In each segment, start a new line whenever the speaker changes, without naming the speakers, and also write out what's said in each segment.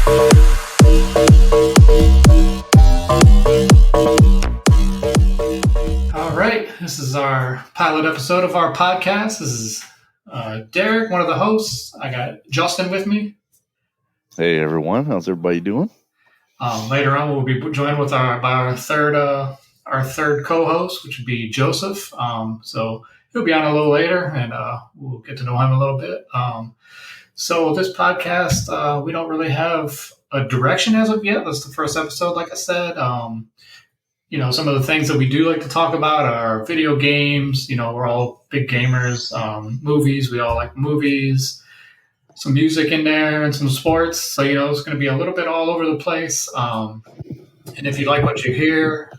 All right, this is our pilot episode of our podcast. This is Derek, one of the hosts. I got Justin with me.
Hey everyone, how's everybody doing?
Later on, we'll be joined with our third co-host, which would be Joseph. So he'll be on a little later, and we'll get to know him a little bit. So this podcast, we don't really have a direction as of yet. That's the first episode, like I said. Some of the things that we do like to talk about are video games. We're all big gamers. Movies, we all like movies. Some music in there and some sports. So, it's going to be a little bit all over the place. And if you like what you hear,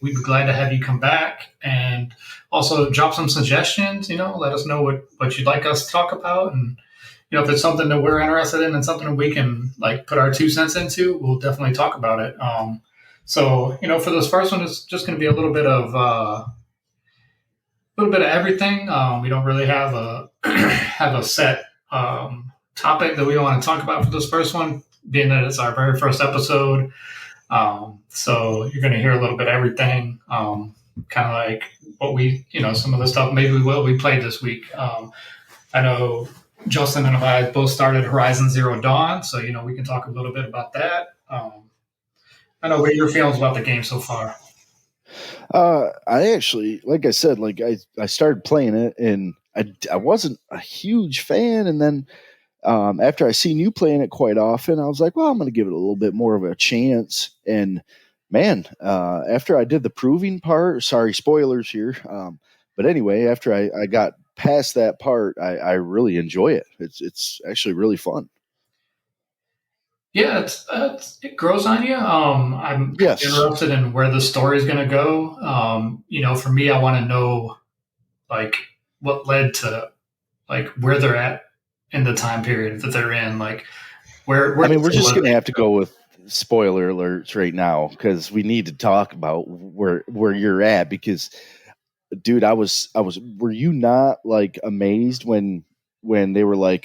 we'd be glad to have you come back and also drop some suggestions. Let us know what you'd like us to talk about. And, if it's something that we're interested in and something that we can put our 2 cents into, we'll definitely talk about it. So, for this first one, it's just going to be a little bit of everything. We don't really have a set topic that we want to talk about for this first one, being that it's our very first episode. So you're going to hear a little bit of everything, kind of like what we, some of the stuff maybe we played this week. I know Justin and I both started Horizon Zero Dawn, so, we can talk a little bit about that. I know what are your feelings about the game so far.
I actually, like I said, I started playing it and I wasn't a huge fan. And then after I seen you playing it quite often, I was like, well, I'm going to give it a little bit more of a chance. And man, after I did the proving part, sorry, spoilers here. But anyway, after I got past that part, I really enjoy it. It's actually really fun.
Yeah, it grows on you. I'm interested in where the story is going to go. For me, I want to know what led to where they're at in the time period that they're in. Where
we're just going to have to go with spoiler alerts right now because we need to talk about where you're at. Because, dude, I was. Were you not amazed when they were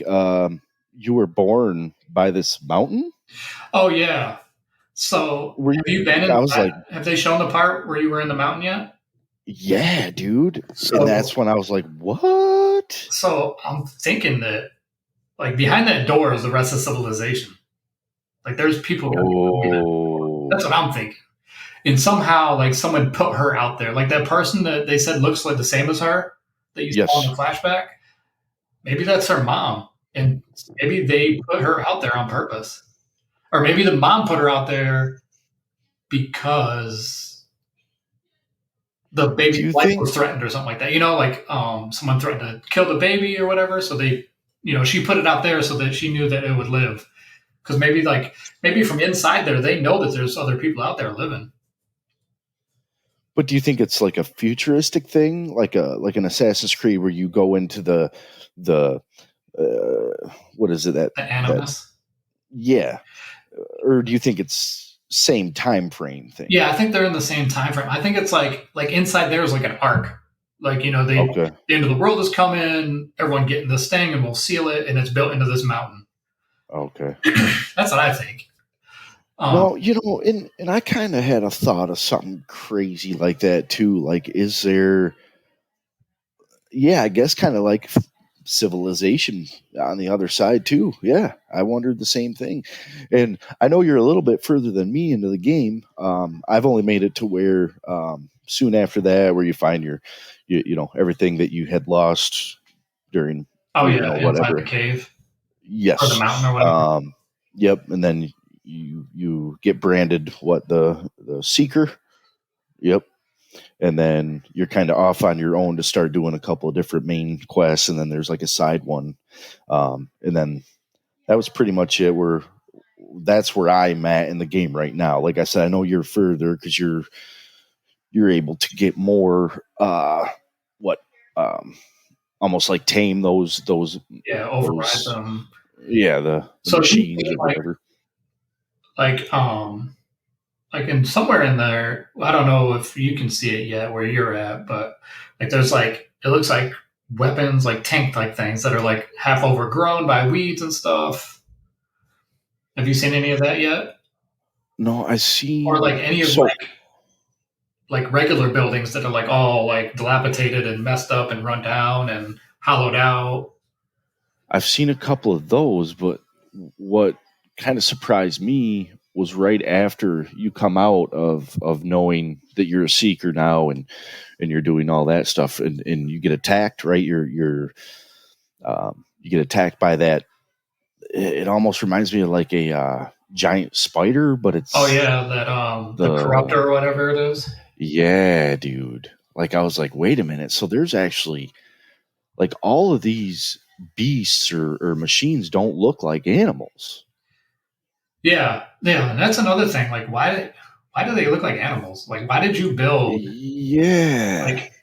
you were born by this mountain?
Oh yeah. So have you been in? Have they shown the part where you were in the mountain yet?
Yeah, dude. And that's when I was like, what?
So I'm thinking that behind that door is the rest of civilization. There's people. That's what I'm thinking. And somehow someone put her out there. That person that they said looks like the same as her that you saw in the flashback. Maybe that's her mom. And maybe they put her out there on purpose. Or maybe the mom put her out there because the baby's life was threatened or something like that. Someone threatened to kill the baby or whatever. So they, she put it out there so that she knew that it would live. Because maybe from inside there, they know that there's other people out there living.
But do you think it's a futuristic thing, like an Assassin's Creed where you go into the what is it
the Animus?
Yeah. Or do you think it's same time frame thing?
Yeah, I think they're in the same time frame. I think it's like inside there is an arc. The end of the world is coming, everyone getting this thing and we'll seal it and it's built into this mountain.
Okay.
That's what I think.
Well, and I kind of had a thought of something crazy like that too. Is there, I guess kind of civilization on the other side too. Yeah, I wondered the same thing. And I know you're a little bit further than me into the game. I've only made it to where soon after that where you find your everything that you had lost during
whatever the cave.
Yes.
Or the mountain or whatever.
Yep. And then you get branded the Seeker. Yep. And then you're kind of off on your own to start doing a couple of different main quests. And then there's a side one. And then that was pretty much it. That's where I'm at in the game right now. Like I said, I know you're further because you're able to get more, almost tame those.
Override them.
Yeah. The machines or whatever.
In somewhere in there, I don't know if you can see it yet where you're at, but there's it looks like weapons, tank things that are half overgrown by weeds and stuff. Have you seen any of that yet?
No, I
Or
seen
like any of
so
like regular buildings that are like all like dilapidated and messed up and run down and hollowed out?
I've seen a couple of those, but what kind of surprised me was right after you come out of knowing that you're a seeker now and you're doing all that stuff and you get attacked, right? You get attacked by that. It almost reminds me of like a giant spider, but it's
Oh yeah, that the corruptor or whatever it is.
yeah, dude. Like I was like, wait a minute. So there's actually like all of these beasts or machines don't look like animals.
Yeah, yeah, and that's another thing. Like, why do they look like animals? Like, why did you build
Yeah.
like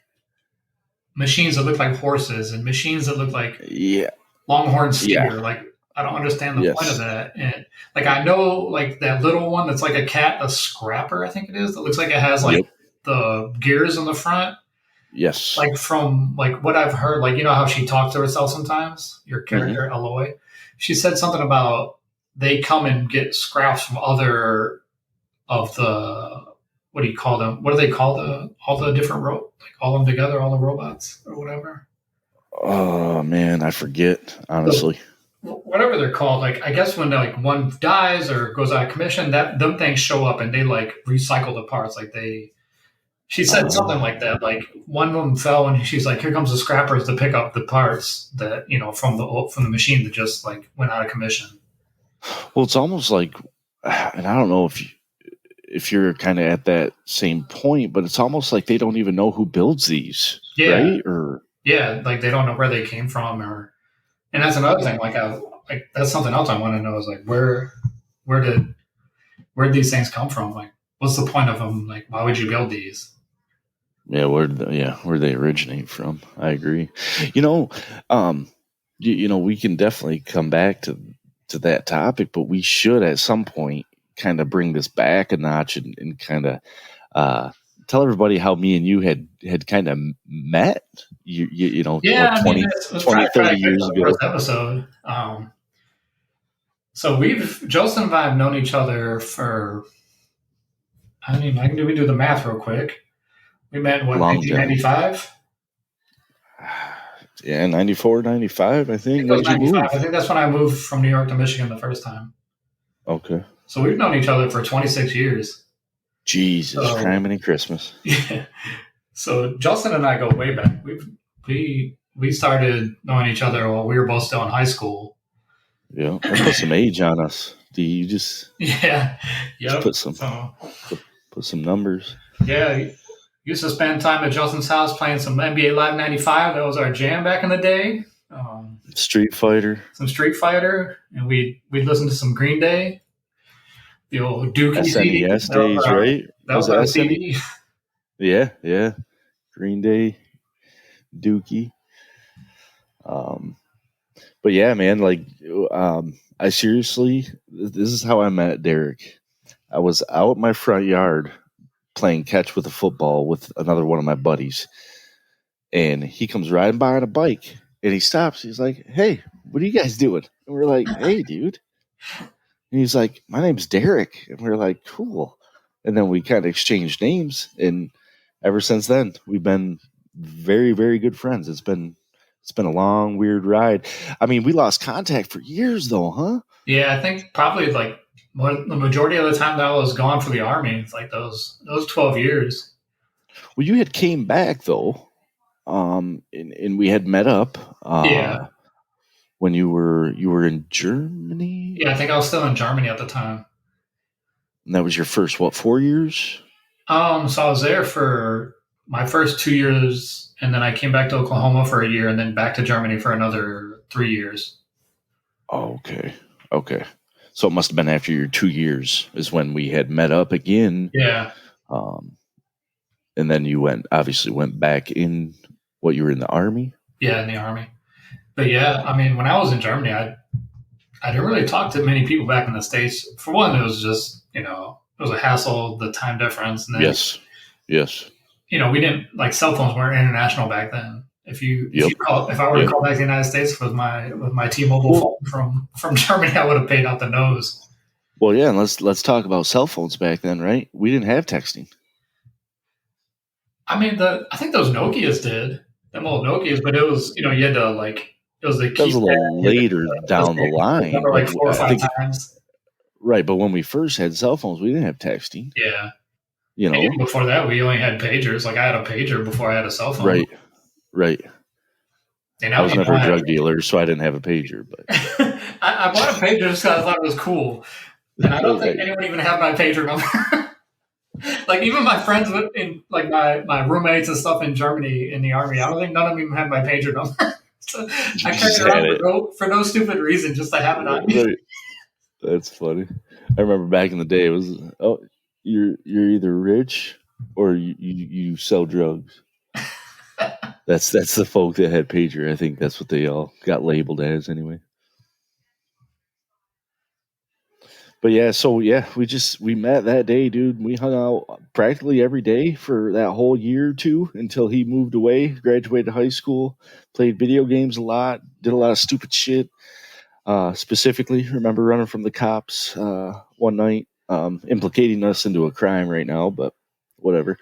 machines that look like horses and machines that look like
Yeah.
longhorn
Yeah.
steer? Like, I don't understand the point of
Yes.
that. And like, I know like that little one that's like a cat, a scrapper, I think it is. That looks like it has like
Yep.
the gears on the front.
Yes.
Like from like what I've heard, like you know how she talks to herself sometimes. Your
Mm-hmm.
character Aloy, she said something about they come and get scraps from other of the what do you call them? What do they call the all the different like all of them together, all the robots or whatever.
Oh man, I forget,
So
honestly.
whatever they're called, like I guess when like one dies or goes out of commission, that them things show up and they like recycle the parts. Like they, she said something like that. Like one of them fell and she's like, "Here comes the scrappers to pick up the parts that you know from the machine that just like went out of commission."
Well, it's almost like, and I don't know if you're kind of at that same point, but it's almost like they don't even know who builds these,
Yeah,
right? Or
yeah, like they don't know where they came from, or and that's another thing. Like that's something else I want to know is like where did where did these things come from? Like, what's the point of them? Like, why would you build these?
yeah, where they originate from. I agree. You know, um, you know, we can definitely come back to that topic, but we should at some point kind of bring this back a notch and kind of uh, tell everybody how me and you had kind of met. You know,
Yeah,
what
I mean,
20
it's
20
probably
30
good
years
for the
ago.
first episode. So we've Joseph and I have known each other for. I mean, I can do we do the math real quick. We met in what
Long time.
1995.
Yeah, 94, 95, I
I think
think.
it
When
was
did you
95. I
move?
think that's when I moved from New York to Michigan the first time.
Okay.
So we've known each other for 26 years.
Jesus,
So
criminy Christmas.
yeah. So Justin and I go way back. We started knowing each other while we were both still in high school.
Yeah, that put some age on us. Do you
Yeah.
just
Yep. So
put some numbers?
yeah, used to spend time at Justin's house playing some NBA Live 95. That was our jam back in the day.
Street Fighter,
Some Street Fighter, and we'd listen to some Green Day, the old Dookie CD.
SNES days, right?
That
Was
was
it
our
SNES?
CD.
Yeah, yeah. Green Day, Dookie. Um, but yeah, man, like, I seriously, this is how I met Derek. I was out in my front yard playing catch with a football with another one of my buddies, and he comes riding by on a bike, and he stops. He's like, "Hey, what are you guys doing?" And we're like, "Hey, dude." And he's like, "My name's Derek," and we're like, "Cool." And then we kind of exchanged names, and ever since then, we've been very, very good friends. It's been a long, weird ride. I mean, we lost contact for years, though, huh?
Yeah, I think probably like the majority of the time that I was gone for the army. It's like those 12 years.
Well, you had came back though, and we had met up
Yeah,
when you were in Germany,
yeah. I think I was still in Germany at the time.
and that was your first what 4 years?
So I was there for my first 2 years, and then I came back to Oklahoma for a year, and then back to Germany for another 3 years.
Oh, okay, okay. So it must have been after your 2 years is when we had met up again.
Yeah,
Um, and then you obviously went back in what you were in the army.
yeah, in the army. But yeah, I mean, when I was in Germany, I didn't really talk to many people back in the States. For one, it was just it was a hassle, the time difference, and then
Yes, yes,
we didn't like cell phones weren't international back then.
yep,
If I were to
yep.
call back the United States with my T-Mobile
Well,
phone from Germany, I would have paid out the nose.
Well, yeah, and let's talk about cell phones back then, right? We didn't have texting.
I mean, I think those Nokias did. Them old Nokias, but it was, you had to, like, it was the
That was a
keypad.
little
You had to
later down the line,
number
but
like 4 or
I
5
think
times.
right. But when we first had cell phones, we didn't have texting.
Yeah.
You
And
know,
even before that, we only had pagers. Like, I had a pager before I had a cell phone.
right.
And
I was never a drug dealer, so I didn't have a pager. But
I bought a pager just because I thought it was cool. And I don't think anyone even had my pager number. Like, even my friends in, like, my roommates and stuff in Germany in the army, I don't think none of them even had my pager number. So I carried it around for no stupid reason, just to have it on me.
Right. That's funny. I remember back in the day, it was you're either rich or you sell drugs. That's the folk that had pager. I think that's what they all got labeled as anyway. But yeah, so yeah, we met that day, dude. We hung out practically every day for that whole year or two until he moved away, graduated high school, played video games a lot, did a lot of stupid shit. Specifically, remember running from the cops one night, implicating us into a crime right now, but whatever.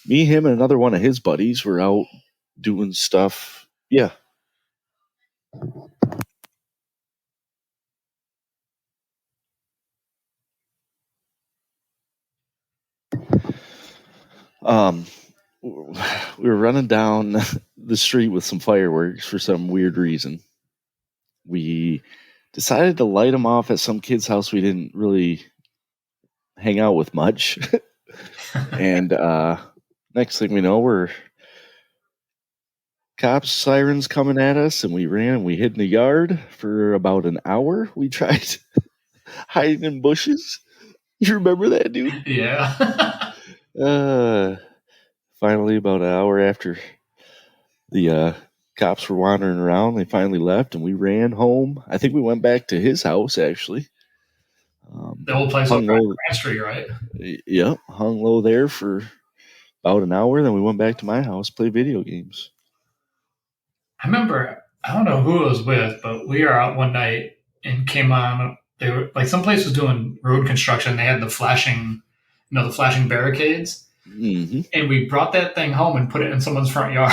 Me, him, and another one of his buddies were out doing stuff. Yeah. We were running down the street with some fireworks for some weird reason. We decided to light them off at some kid's house we didn't really hang out with much. And next thing we know, we're cops, sirens coming at us, and we ran and we hid in the yard for about an hour. We tried hiding in bushes. You remember that, dude?
Yeah.
Finally, about an hour after the cops were wandering around, they finally left, and we ran home. I think we went back to his house, actually.
The old place on Grand Street, right?
Yep, hung low there for about an hour. Then we went back to my house, play video games.
I remember, I don't know who it was with, but we were out one night and came on. They were like, some place was doing road construction. They had the flashing barricades.
Mm-hmm.
And we brought that thing home and put it in someone's front yard.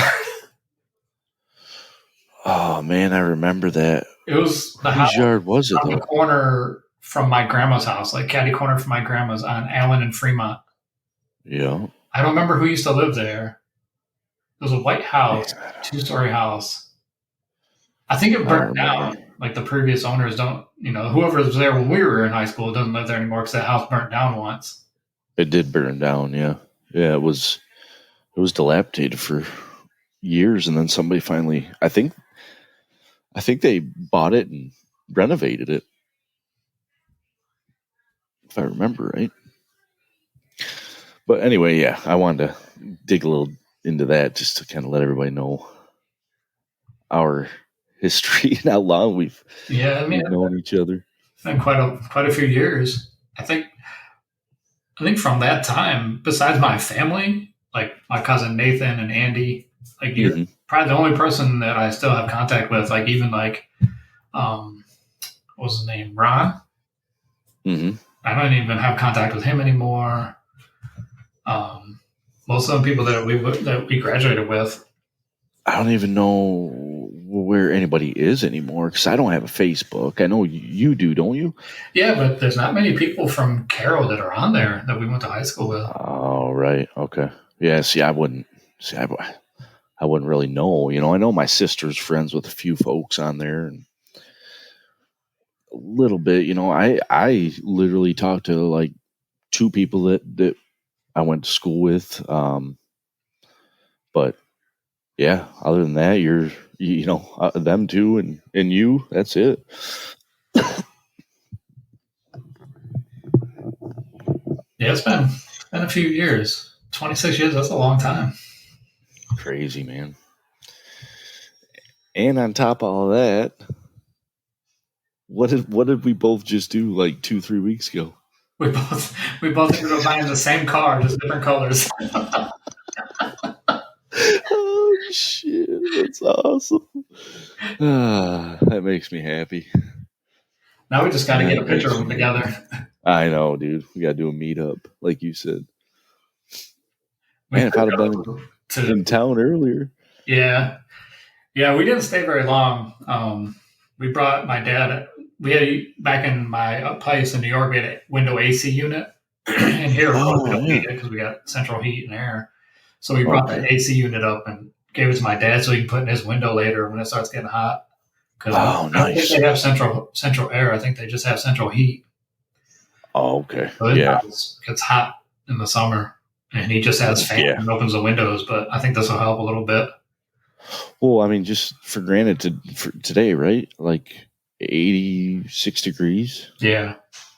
Oh man, I remember that.
It was the
house. Whose yard was it?
On the corner from my grandma's house, like catty corner from my grandma's on Allen and Fremont.
Yeah.
I don't remember who used to live there. It was a white house, 2-story house. I think it burnt down. Like, the previous owners don't, whoever was there when we were in high school doesn't live there anymore because that house burnt down once.
It did burn down, yeah. Yeah, it was dilapidated for years, and then somebody finally, I think they bought it and renovated it, if I remember right. But anyway, yeah, I wanted to dig a little into that just to kind of let everybody know our history and how long we've known each other.
It's been quite a few years. I think from that time, besides my family, like my cousin Nathan and Andy, like, you're probably the only person that I still have contact with. Like, even like, what was his name? Ron.
Mm-hmm.
I don't even have contact with him anymore. Most of the people that we graduated with,
I don't even know where anybody is anymore because I don't have a Facebook. I know you do, don't you?
Yeah, but there's not many people from Carroll that are on there that we went to high school with.
Oh, right. Okay. Yeah. See, I wouldn't really know. I know my sister's friends with a few folks on there, and a little bit. I literally talked to like 2 people that I went to school with. But yeah, other than that, you're them 2 and you. That's it.
Yeah, it's been a few years. 26 years. That's a long time.
Crazy, man. And on top of all that, what did we both just do like 2-3 weeks ago?
We both ended up buying the same car, just different colors.
Oh shit, that's awesome. That makes me happy.
Now we just got to get a picture of them together.
I know, dude. We got to do a meetup, like you said. Man, if I'd have been in town earlier.
Yeah. Yeah, we didn't stay very long. We brought my dad. We had, back in my place in New York, we had a window AC unit. And here, we don't need it because we got central heat and air. So we brought the AC unit up and gave it to my dad so he can put in his window later when it starts getting hot. Because I don't think they have central air. I think they just have central heat.
Oh, okay.
So it's hot in the summer, and he just has fan and opens the windows. But I think this will help a little bit.
Well, I mean, just for granted for today, right? Like 86 degrees.
Yeah.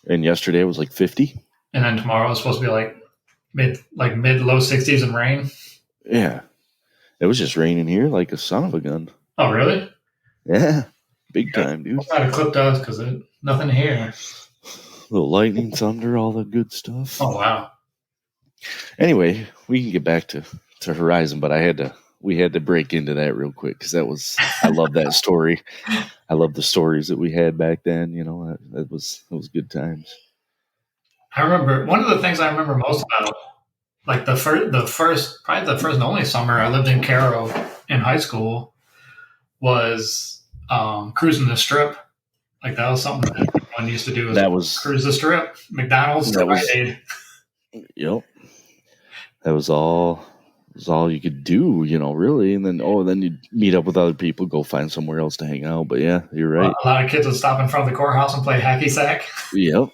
And yesterday was like 50.
And then tomorrow is supposed to be like mid low 60s and rain.
Yeah. It was just raining here like a son of a gun.
Oh, really?
Yeah. Big time, dude.
I'll try to clip those because nothing here.
Little lightning, thunder, all the good stuff.
Oh, wow.
Anyway, we can get back to Horizon, but we had to break into that real quick because I love that story. I love the stories that we had back then. You know, that was good times.
I remember one of the things I remember most about, like the first and only summer I lived in Cairo in high school was cruising the Strip. Like that was something that everyone used to do. Cruise the Strip, McDonald's to Rite Aid.
Yep, that was all. It was all you could do, you know, really. And then you'd meet up with other people, go find somewhere else to hang out. But yeah, you're right.
A lot of kids would stop in front of the courthouse and play hacky sack.
Yep.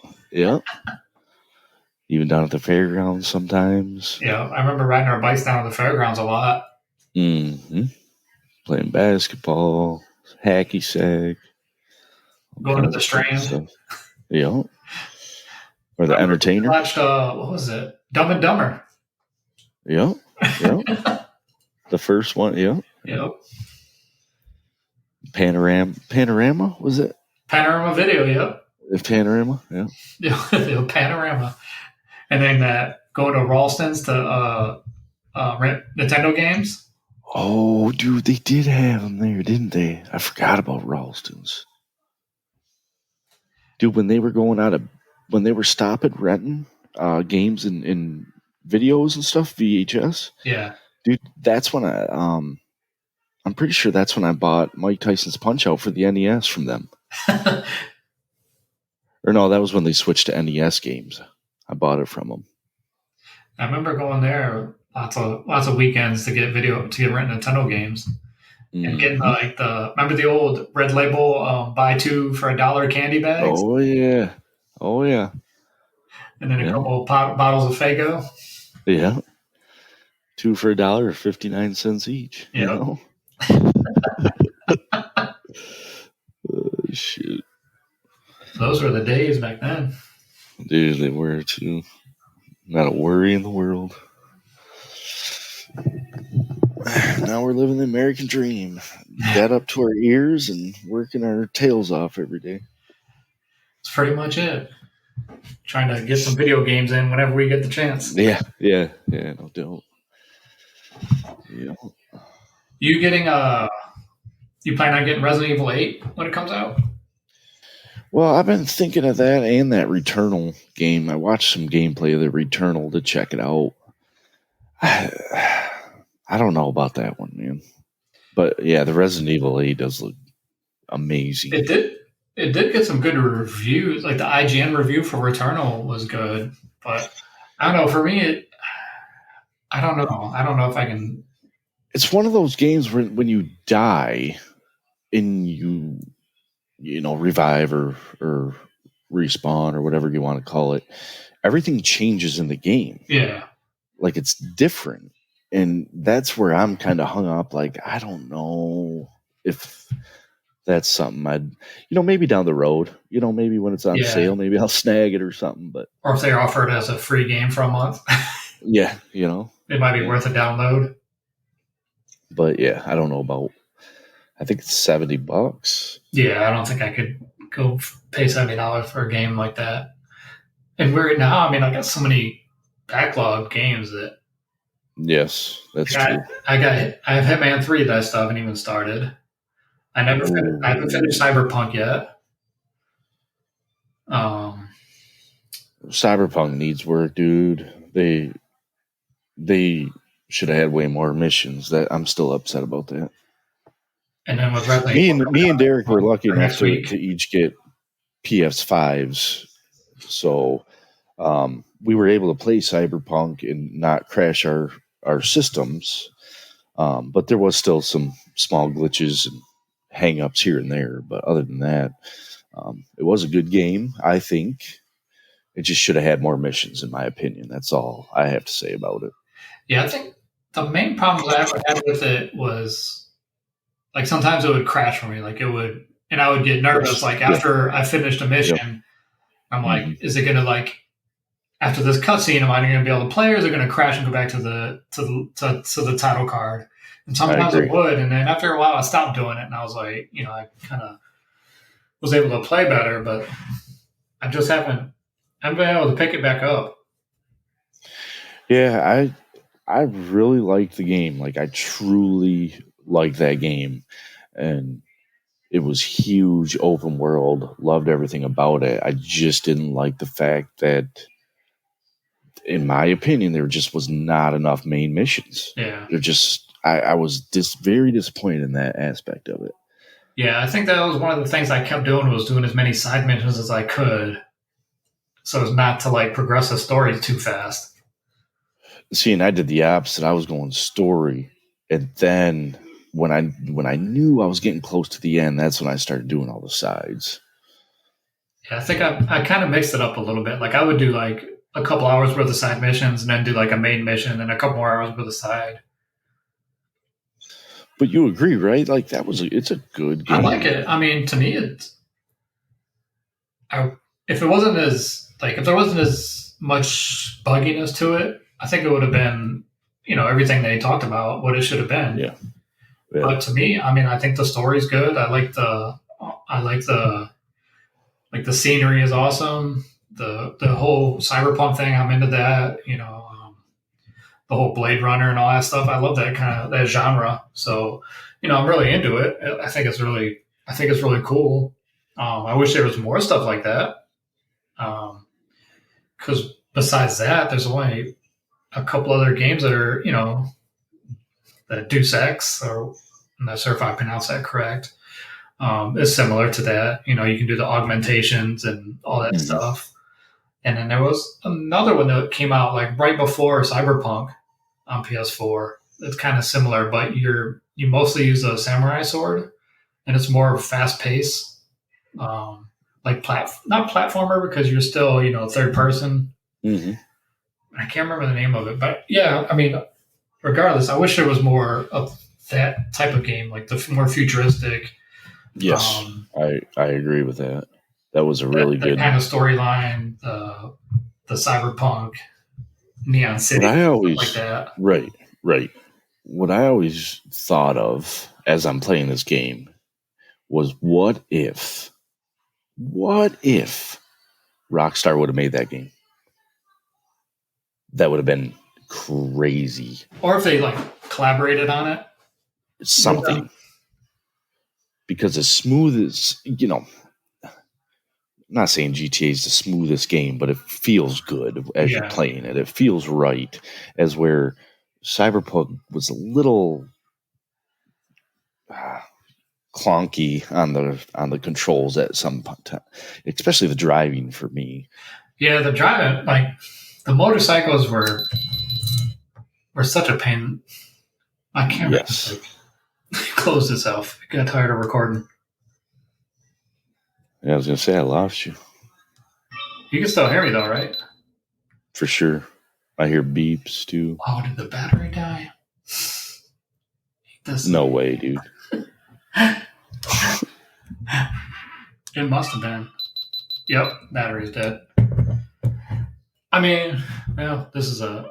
Even down at the fairgrounds sometimes.
Yeah, I remember riding our bikes down at the fairgrounds a lot.
Mm-hmm. Playing basketball, hacky sack.
Going to the Strand.
Yeah. Or the Entertainer.
I watched, what was it? Dumb and Dumber.
Yep. The first one,
Yep.
Panorama, was it?
Panorama Video, yep.
Panorama, yeah.
Yeah, Panorama. And then going to Ralston's to rent Nintendo games.
Oh, dude, they did have them there, didn't they? I forgot about Ralston's. Dude, when they were stopping renting games and videos and stuff, VHS.
Yeah.
Dude, that's when I'm pretty sure that's when I bought Mike Tyson's Punch-Out for the NES from them. Or no, that was when they switched to NES games. I bought it from them.
I remember going there lots of weekends to get rent Nintendo games. And getting remember the old Red Label buy two for $1 candy bags?
Oh yeah.
And then a couple of bottles of Faygo.
Yeah. 2 for $1 or 59 cents each.
Yeah.
You know? Shoot.
Those were the days back then.
Dude, they were too. Not a worry in the world. Now we're living the American dream. Dead up to our ears and working our tails off every day.
That's pretty much it. Trying to get some video games in whenever we get the chance.
Yeah, no doubt. Yeah.
You plan on getting Resident Evil 8 when it comes out?
Well, I've been thinking of that and that Returnal game. I watched some gameplay of the Returnal to check it out. I don't know about that one, man. But yeah, the Resident Evil 8 does look amazing.
It did get some good reviews. Like the IGN review for Returnal was good, but I don't know. For me, I don't know. I don't know if I can.
It's one of those games where when you die and you revive or respawn or whatever you want to call it, everything changes in the game.
Yeah.
Like it's different. And that's where I'm kind of hung up. Like, I don't know if that's something I'd, maybe down the road, maybe when it's on sale, maybe I'll snag it or something. But
or if they offer it as a free game for a month.
Yeah,
it might be worth a download.
But yeah, I don't know about. I think it's $70.
Yeah, I don't think I could go pay $70 for a game like that. And right now, I got so many backlog games that.
Yes, that's true.
I have Hitman 3 that I still haven't even started. I haven't finished Cyberpunk yet. Um,
Cyberpunk needs work, dude. They should have had way more missions. That I'm still upset about that.
and then with Resident
Me and Derek were lucky enough
next week.
to each get PS5s, so we were able to play Cyberpunk and not crash our systems. But there was still some small glitches and hang-ups here and there. But other than that, it was a good game, I think. It just should have had more missions, in my opinion. That's all I have to say about it.
Yeah, I think the main problem that I ever had with it was like sometimes it would crash for me. Like it would, and I would get nervous. Like after I finished a mission, I'm like, is it going to like after this cutscene, am I going to be able to play, or is it going to crash and go back to the title card? And sometimes it would, and then after a while, I stopped doing it, and I was like, I kind of was able to play better, but I just haven't been able to pick it back up.
Yeah, I really liked the game. Like I truly liked that game, and it was huge, open world. Loved everything about it. I just didn't like the fact that, in my opinion, there just was not enough main missions.
Yeah,
I was very disappointed in that aspect of it.
Yeah, I think that was one of the things I kept doing was doing as many side missions as I could, so as not to like progress the story too fast.
See, and I did the opposite. I was going story, and then when I knew I was getting close to the end, that's when I started doing all the sides.
Yeah, I think I kind of mixed it up a little bit. Like I would do like a couple hours worth of side missions, and then do like a main mission, and a couple more hours worth of side.
But you agree, right? Like it's a good game.
I like it. I mean, to me, if there wasn't as much bugginess to it, I think it would have been, everything they talked about, what it should have been.
Yeah.
But to me, I mean, I think the story's good. I like the scenery is awesome. The whole cyberpunk thing, I'm into that. The whole Blade Runner and all that stuff. I love that genre. So, I'm really into it. I think it's really cool. I wish there was more stuff like that. Because besides that, there's only a couple other games that are, that Deus Ex, or I'm not sure if I pronounced that correct, is similar to that. You can do the augmentations and all that stuff. And then there was another one that came out like right before Cyberpunk on PS4. It's kind of similar, but you mostly use a samurai sword, and it's more fast paced, like not platformer because you're still third person.
Mm-hmm.
I can't remember the name of it, but yeah, I mean, regardless, I wish there was more of that type of game, like the more futuristic.
Yes, I agree with that. That was a really good
kind of storyline. The cyberpunk Neon City, like that.
Right. What I always thought of as I'm playing this game was, what if Rockstar would have made that game? That would have been crazy.
Or if they collaborated on it,
something. Because as smooth as I'm not saying GTA is the smoothest game, but it feels good as you're playing it. It feels right. As where Cyberpunk was a little clunky on the controls at some time, especially the driving for me.
Yeah, the driving, the motorcycles were such a pain. I can't.
Yes.
Closed itself. I got tired of recording.
Yeah, I was gonna say I lost you.
You can still hear me though, right?
For sure. I hear beeps too.
Oh, did the battery die?
No way, dude.
It must have been. Yep, battery's dead. I mean, well, this is at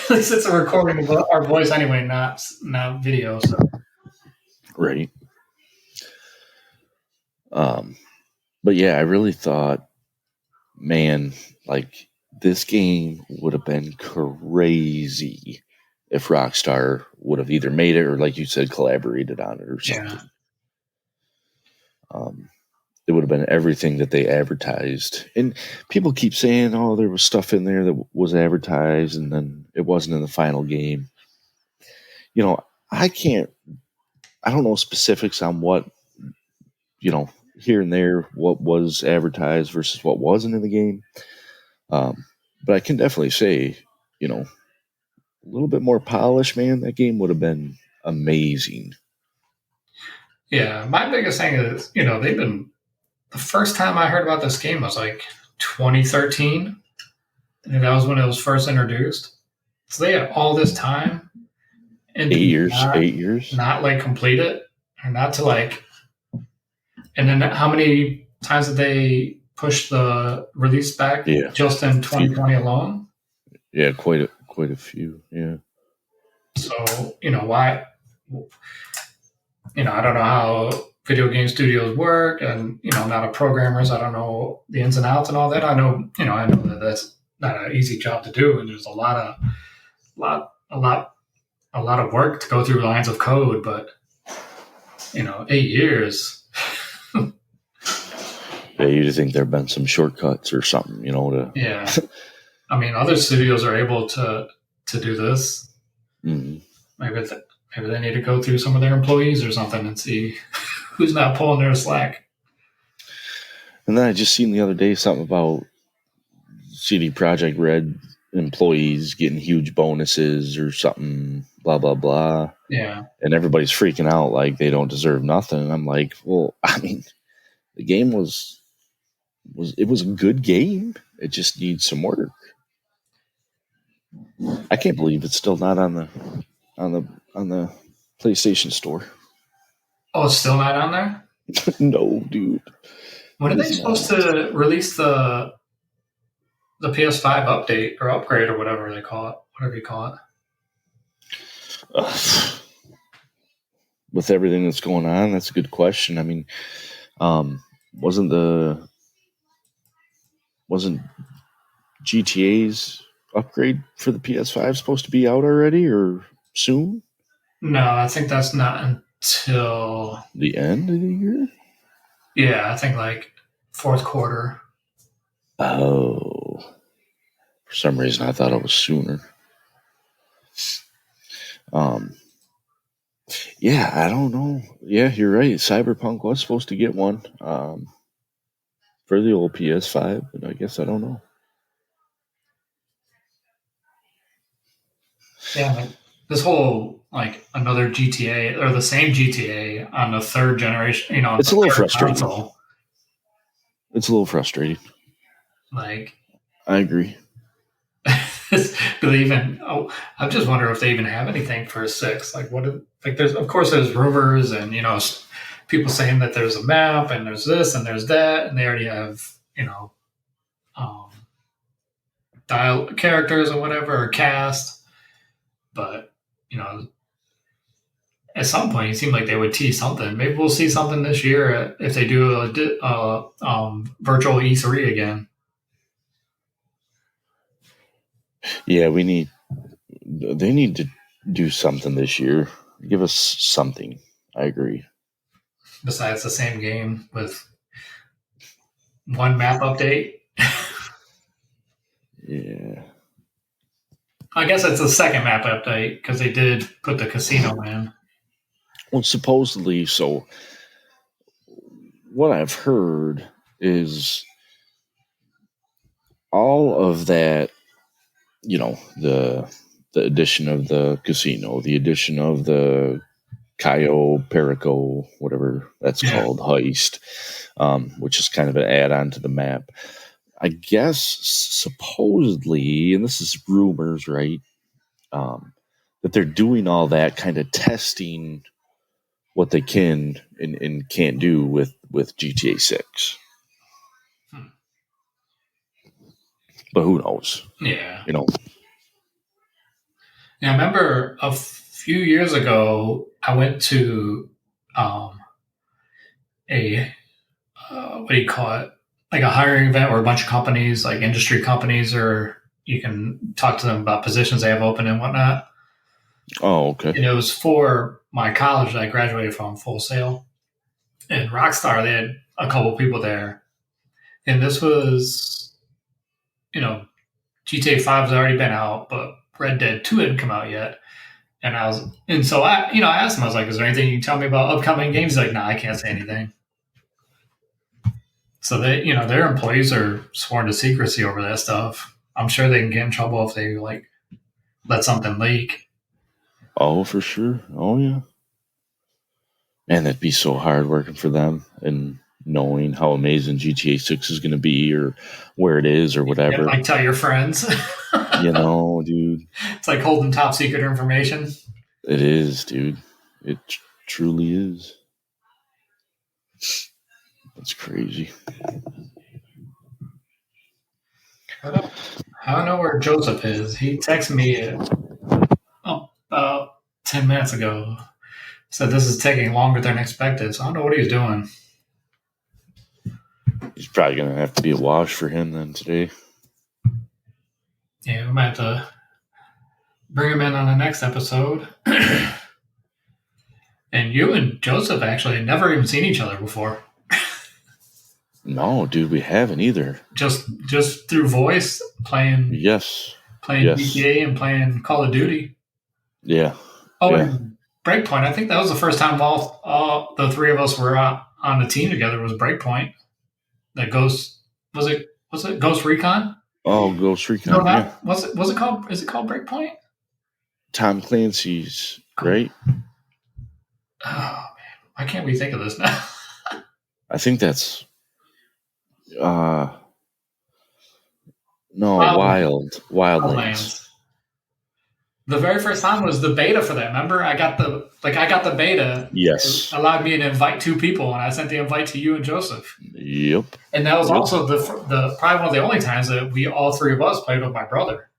least it's a recording of our voice anyway, not video. So.
Right. But yeah, I really thought, man, this game would have been crazy if Rockstar would have either made it or, like you said, collaborated on it or something. it would have been everything that they advertised. And people keep saying, "Oh, there was stuff in there that was advertised, and then it wasn't in the final game." You know, I don't know specifics on what, here and there, what was advertised versus what wasn't in the game. But I can definitely say, a little bit more polish, man, that game would have been amazing.
Yeah, my biggest thing is, they've been, the first time I heard about this game was like 2013. And that was when it was first introduced. So they had all this time. And
8 years.
Not like complete it, or not to like. And then how many times did they push the release back just in 2020 alone?
Yeah, quite a few. Yeah.
So, why? I don't know how video game studios work, and I'm not a programmer, so I don't know the ins and outs and all that. I know that that's not an easy job to do, and there's a lot of work to go through lines of code. But 8 years.
Yeah, you'd think there've been some shortcuts or something,
Yeah, I mean, other studios are able to do this.
Mm-hmm.
Maybe they need to go through some of their employees or something and see who's not pulling their slack.
And then I just seen the other day something about CD Projekt Red employees getting huge bonuses or something, blah, blah, blah.
Yeah.
And everybody's freaking out like they don't deserve nothing. And I'm like, well, I mean, the game was a good game. It just needs some work. I can't believe it's still not on the PlayStation Store.
Oh, it's still not on there?
No, dude.
When are they supposed to release the PS5 update or upgrade or whatever they call it? Whatever you call it.
With everything that's going on, that's a good question. I mean, wasn't GTA's upgrade for the PS5 supposed to be out already or soon?
No, I think that's not until
the end of the year.
Yeah, I think like fourth quarter.
Oh, for some reason I thought it was sooner. Yeah, I don't know. Yeah, you're right. Cyberpunk was supposed to get one for the old PS5, but I guess I don't know.
Yeah, this whole like another GTA or the same GTA on the third generation,
it's a little frustrating. Console. It's a little frustrating.
Like,
I agree.
Do they even? Oh, I just wonder if they even have anything for 6. Like, there's of course there's rumors and people saying that there's a map and there's this and there's that, and they already have dial characters or whatever or cast. But at some point it seemed like they would tease something. Maybe we'll see something this year if they do a virtual E3 again.
Yeah, they need to do something this year. Give us something. I agree.
Besides the same game with one map update.
Yeah.
I guess it's the second map update because they did put the casino in.
Well, supposedly, so what I've heard is all of that, the addition of the casino, the addition of the Cayo Perico, whatever that's called, heist, which is kind of an add-on to the map. I guess supposedly, and this is rumors, right, that they're doing all that kind of testing what they can and can't do with GTA 6. But who knows?
Yeah. Yeah, I remember a few years ago, I went to what do you call it? Like a hiring event where a bunch of companies, like industry companies, or you can talk to them about positions they have open and whatnot.
Oh, okay.
And it was for my college that I graduated from, Full Sail. And Rockstar, they had a couple people there, and this was, GTA 5 has already been out, but Red Dead 2 hadn't come out yet. So I asked him, I was like, is there anything you can tell me about upcoming games? He's like, nah, I can't say anything. So their employees are sworn to secrecy over that stuff. I'm sure they can get in trouble if they let something leak.
Oh, for sure. Oh, yeah. And it'd be so hard working for them and knowing how amazing GTA 6 is going to be or where it is or whatever.
Yeah, tell your friends.
Dude.
It's like holding top secret information.
It is, dude. It truly is. That's crazy.
I don't know where Joseph is. He texted me about 10 minutes ago. Said this is taking longer than expected, so I don't know what he's doing.
He's probably going to have to be a wash for him then today.
Yeah, we might have to bring him in on the next episode. And you and Joseph actually never even seen each other before.
No, dude, we haven't either.
Just through voice, playing GTA and playing Call of Duty.
Yeah.
Oh, yeah. And Breakpoint. I think that was the first time all the three of us were on the team together. Was Breakpoint. That Ghost was it Ghost Recon?
Oh, Ghost Recon.
No, not was it called? Is it called Breakpoint?
Tom Clancy's, right?
Oh man, why can't we think of this now?
I think that's Wildlands.
The very first time was the beta for that. Remember, I got the beta.
Yes,
it allowed me to invite two people, and I sent the invite to you and Joseph.
Yep.
And that was also the probably one of the only times that we all three of us played with my brother.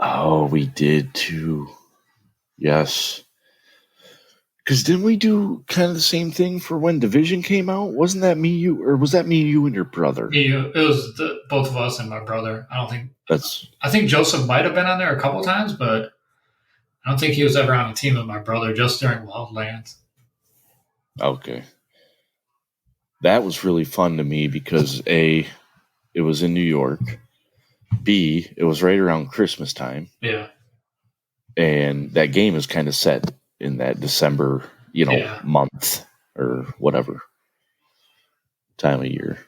Oh, we did too. Yes. Because didn't we do kind of the same thing for when Division came out? Wasn't that me, you, or was that me, you, and your brother?
It was both of us and my brother. I think Joseph might have been on there a couple times, but I don't think he was ever on a team with my brother, just during Wildlands.
Okay. That was really fun to me because A, it was in New York. B, it was right around Christmas time.
Yeah.
And that game is kind of set in that December, month or whatever time of year.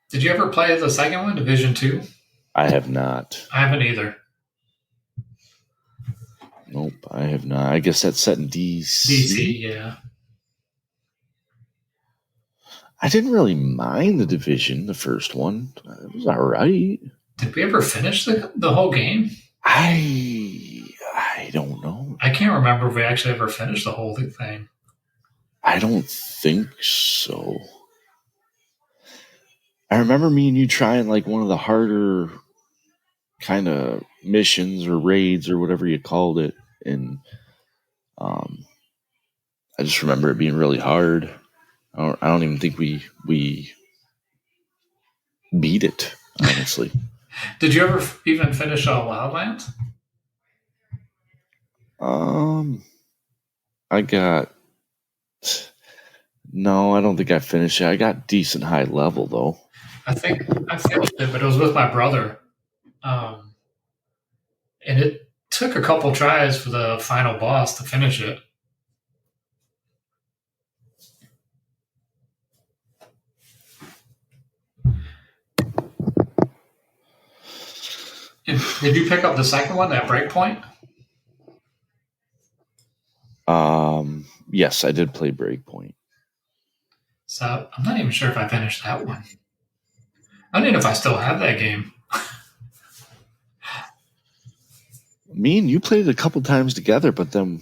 Did you ever play the second one, Division 2?
I have not.
I haven't either.
Nope, I have not. I guess that's set in DC.
DC, yeah.
I didn't really mind the Division, the first one. It was all right.
Did we ever finish the whole game?
I don't know.
I can't remember if we actually ever finished the whole thing.
I don't think so. I remember me and you trying like one of the harder kind of missions or raids or whatever you called it, and I just remember it being really hard. I don't even think we beat it, honestly.
Did you ever even finish Wildlands?
No, I don't think I finished it. I got decent high level though.
I think I finished it, but it was with my brother. And it took a couple tries for the final boss to finish it. And did you pick up the second one, that Breakpoint?
Yes, I did play Breakpoint.
So I'm not even sure if I finished that one. I don't even know if I still have that game.
Me and you played it a couple times together, but then,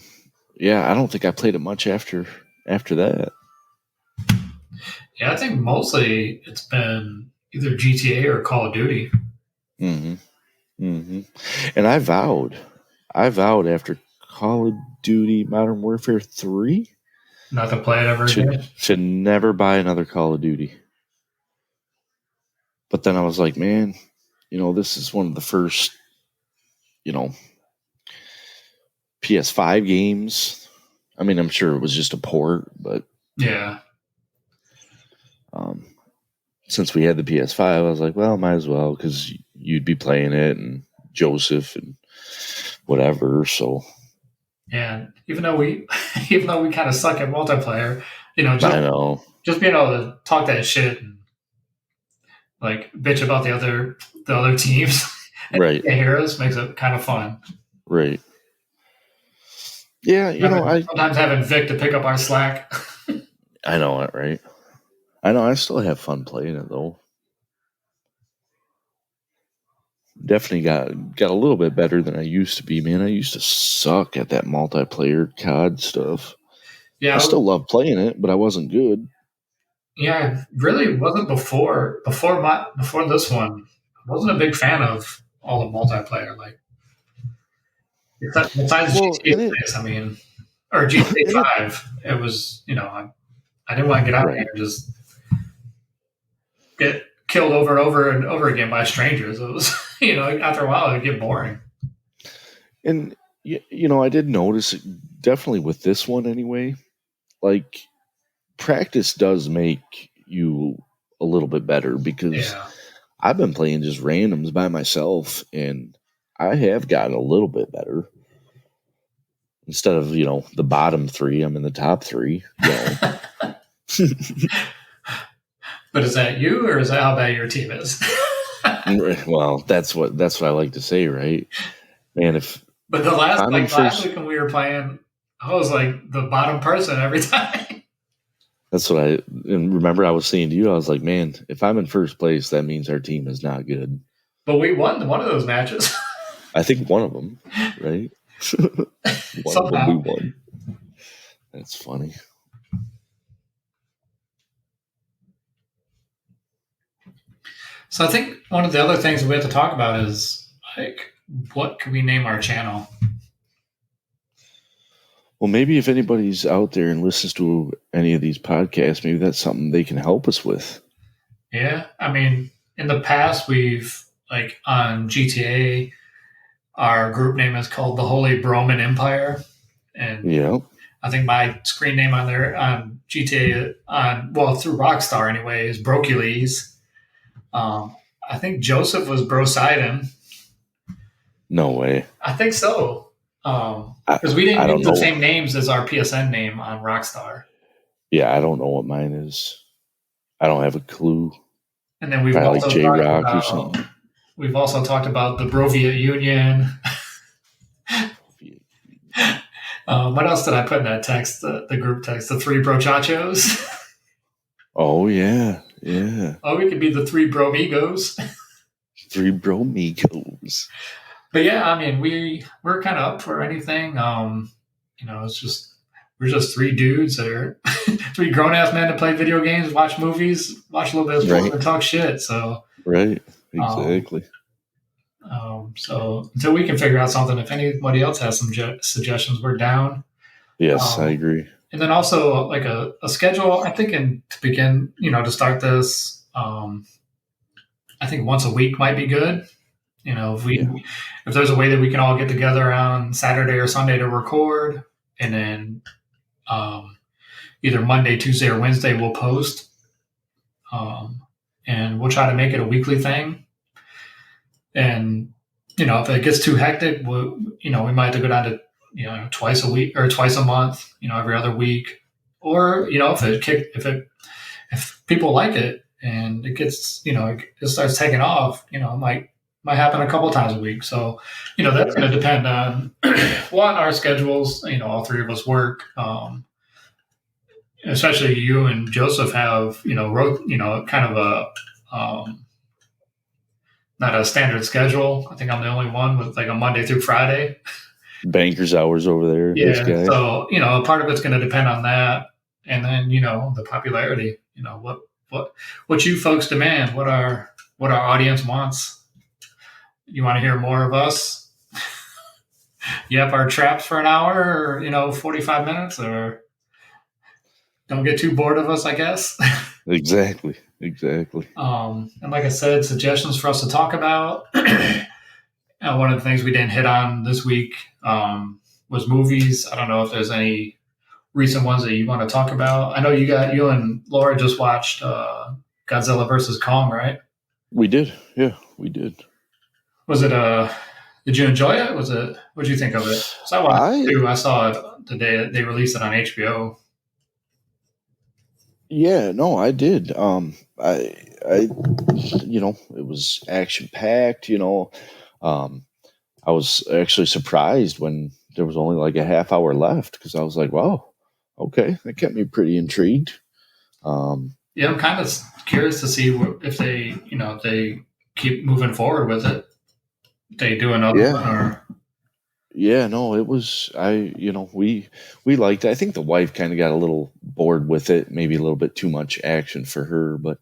I don't think I played it much after that.
Yeah, I think mostly it's been either GTA or Call of Duty.
Mm-hmm. Mm-hmm. And I vowed after Call of Duty Modern Warfare 3
not to play it ever again.
To never buy another Call of Duty. But then I was like, man, this is one of the first, PS5 games. I mean, I'm sure it was just a port, but
yeah.
since we had the PS5, I was like, well, might as well, because you'd be playing it and Joseph and whatever. So,
and even though we kind of suck at multiplayer,
I know.
Just being able to talk that shit and like bitch about the other teams,
right?
The heroes makes it kind of fun,
right? Yeah,
sometimes having Vic to pick up our slack.
I know it, right? I know. I still have fun playing it though. Definitely got a little bit better than I used to be, man. I used to suck at that multiplayer COD stuff.
Yeah,
I still love playing it, but I wasn't good.
Yeah, really wasn't before this one. I wasn't a big fan of all the multiplayer, like besides GTA 6, or GTA 5. It was, I didn't want to get out there and just get killed over and over and over again by strangers. It was, after a while it'd get boring.
And I did notice it, definitely with this one anyway, like practice does make you a little bit better, because I've been playing just randoms by myself and I have gotten a little bit better. Instead of, the bottom 3, I'm in the top 3.
But is that you, or is that how bad your team is?
Well, that's what I like to say, right? Man,
but last week when we were playing, I was like the bottom person every time.
That's what and remember I was saying to you, I was like, man, if I'm in first place, that means our team is not good.
But we won one of those matches.
I think one of them, right? One of them we won. That's funny.
So I think one of the other things we have to talk about is, like, what can we name our channel?
Well, maybe if anybody's out there and listens to any of these podcasts, maybe that's something they can help us with.
Yeah. I mean, in the past, we've, like, on GTA, our group name is called the Holy Broman Empire. And I think my screen name on there on GTA, through Rockstar anyway, is Brocules. I think Joseph was Brosidon.
No way.
I think so. Because we didn't use the same names as our PSN name on Rockstar.
Yeah, I don't know what mine is. I don't have a clue.
And then we've also talked about the Brovia Union. What else did I put in that text? The group text, the 3 brochachos.
Oh yeah.
Oh, we could be the 3 bromigos.
3 bromigos.
But yeah, I mean, we're kind of up for anything. It's just we're just 3 dudes that are 3 grown ass men to play video games, watch movies, watch a little bit of sports, and talk shit. So
right, exactly.
So until we can figure out something, if anybody else has some suggestions, we're down.
Yes, I agree.
And then also like a schedule. I'm thinking to begin, to start this. I think once a week might be good. If there's a way that we can all get together on Saturday or Sunday to record, and then either Monday, Tuesday, or Wednesday we'll post, and we'll try to make it a weekly thing. And if it gets too hectic, we might have to go down to twice a week or twice a month, every other week, or if people like it and it gets it starts taking off, it might happen a couple times a week. So that's going to depend on one, our schedules. All 3 of us work, especially you and Joseph have kind of a not a standard schedule. I think I'm the only one with like a Monday through Friday.
Banker's hours over there.
Yeah. So, part of it's going to depend on that. And then, the popularity, what you folks demand, what our audience wants. You want to hear more of us? Yep, our traps for an hour or, 45 minutes, or don't get too bored of us, I guess.
Exactly.
And like I said, suggestions for us to talk about. One of the things we didn't hit on this week was movies. I don't know if there's any recent ones that you want to talk about? I know you and Laura just watched Godzilla versus Kong, right?
We did. Yeah, we did.
Was it Did you enjoy it? What did you think of it? So I watched it too. I saw it the day they released it on HBO.
Yeah, no, I did. I, it was action packed. I was actually surprised when there was only like a half hour left because I was like, wow, okay, that kept me pretty intrigued.
Yeah, I'm kind of curious to see if they keep moving forward with it. They do another one, or
yeah, no, it was we liked it. I think the wife kind of got a little bored with it, maybe a little bit too much action for her, but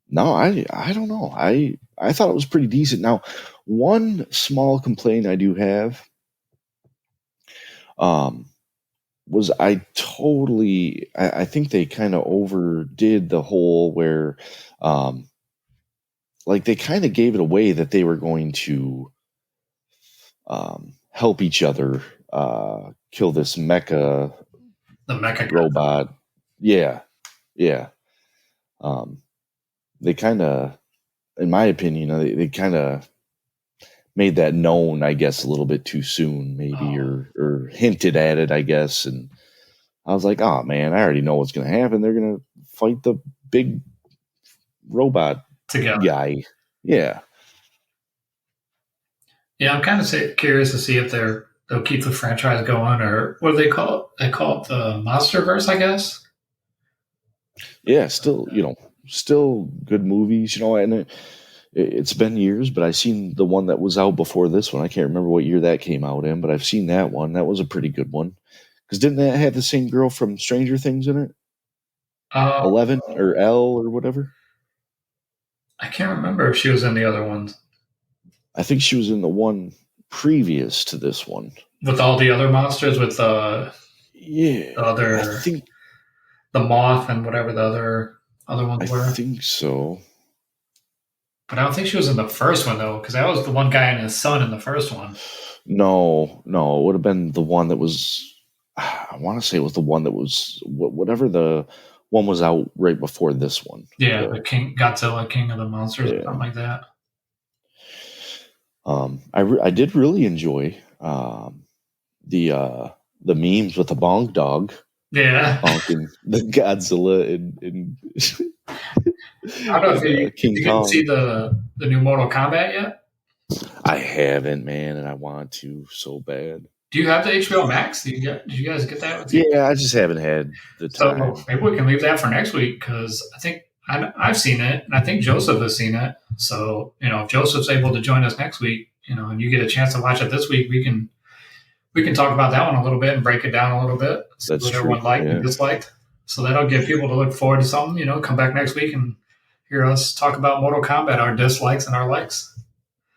no, I don't know. I thought it was pretty decent. Now, one small complaint I do have was I think they kind of overdid the whole where like they kind of gave it away that they were going to help each other kill this
the mecha
robot. Yeah. They kind of, in my opinion, they kind of made that known, I guess, a little bit too soon, maybe, or hinted at it, I guess. And I was like, oh man, I already know what's going to happen. They're going to fight the big robot guy. Yeah.
Yeah, I'm kind of curious to see if they'll keep the franchise going, or what do they call it? They call it the Monsterverse, I guess.
Yeah, still good movies, and it's been years, but I've seen the one that was out before this one. I can't remember what year that came out in, but I've seen that one. That was a pretty good one. Because didn't that have the same girl from Stranger Things in it? 11 or L or whatever?
I can't remember if she was in the other ones.
I think she was in the one previous to this one.
With all the other monsters, with
the
other,
I think
the moth and whatever the other ones were.
I think so.
But I don't think she was in the first one, though, because that was the one guy and his son in the first one.
No, it would have been the one that was, I want to say it was the one that was, whatever the one was out right before this one.
Yeah, the Godzilla, King of the Monsters, or something like that.
I did really enjoy the memes with the Bonk Dog.
Yeah.
Bonking the Godzilla and
I don't know if you can see the new Mortal Kombat yet?
I haven't, man, and I want to so bad.
Do you have the HBO Max? Did you guys get that?
Yeah, I just haven't had the time.
So maybe we can leave that for next week because I think I've seen it, and I think Joseph has seen it. So if Joseph's able to join us next week, and you get a chance to watch it this week, we can talk about that one a little bit and break it down a little bit.
That's
what everyone liked and disliked. So that'll give people to look forward to something. Come back next week and hear us talk about Mortal Kombat, our dislikes and our likes.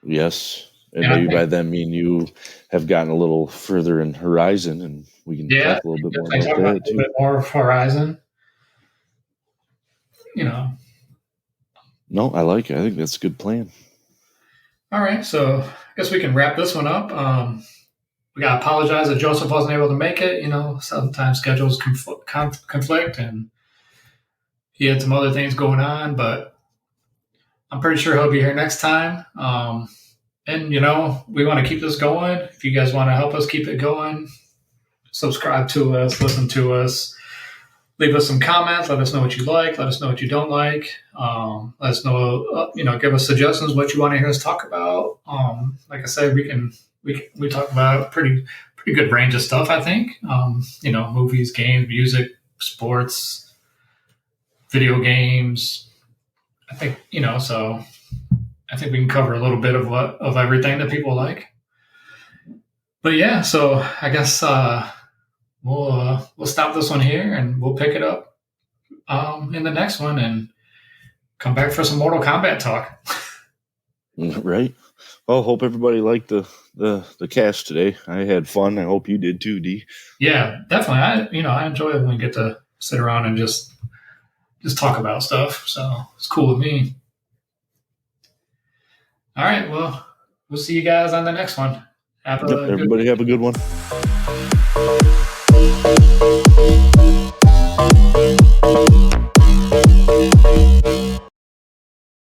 Yes. And maybe by then me and you have gotten a little further in Horizon and we can talk a little bit more about that.
A little bit more of Horizon.
No, I like it. I think that's a good plan.
All right. So I guess we can wrap this one up. We got to apologize that Joseph wasn't able to make it. Sometimes schedules conflict and he had some other things going on, but I'm pretty sure he'll be here next time. And, we want to keep this going. If you guys want to help us keep it going, subscribe to us, listen to us, leave us some comments. Let us know what you like. Let us know what you don't like. Let us know, give us suggestions, what you want to hear us talk about. Like I said, we talk about a pretty good range of stuff, I think. Movies, games, music, sports, video games. I think, so I think we can cover a little bit of everything that people like. But yeah, so I guess we'll stop this one here and we'll pick it up in the next one and come back for some Mortal Kombat talk.
Right. Well, hope everybody liked the cast today. I had fun. I hope you did too, D.
Yeah, definitely. I enjoy it when we get to sit around and just talk about stuff. So it's cool with me. All right. Well, we'll see you guys on the next one.
Everybody have a good one.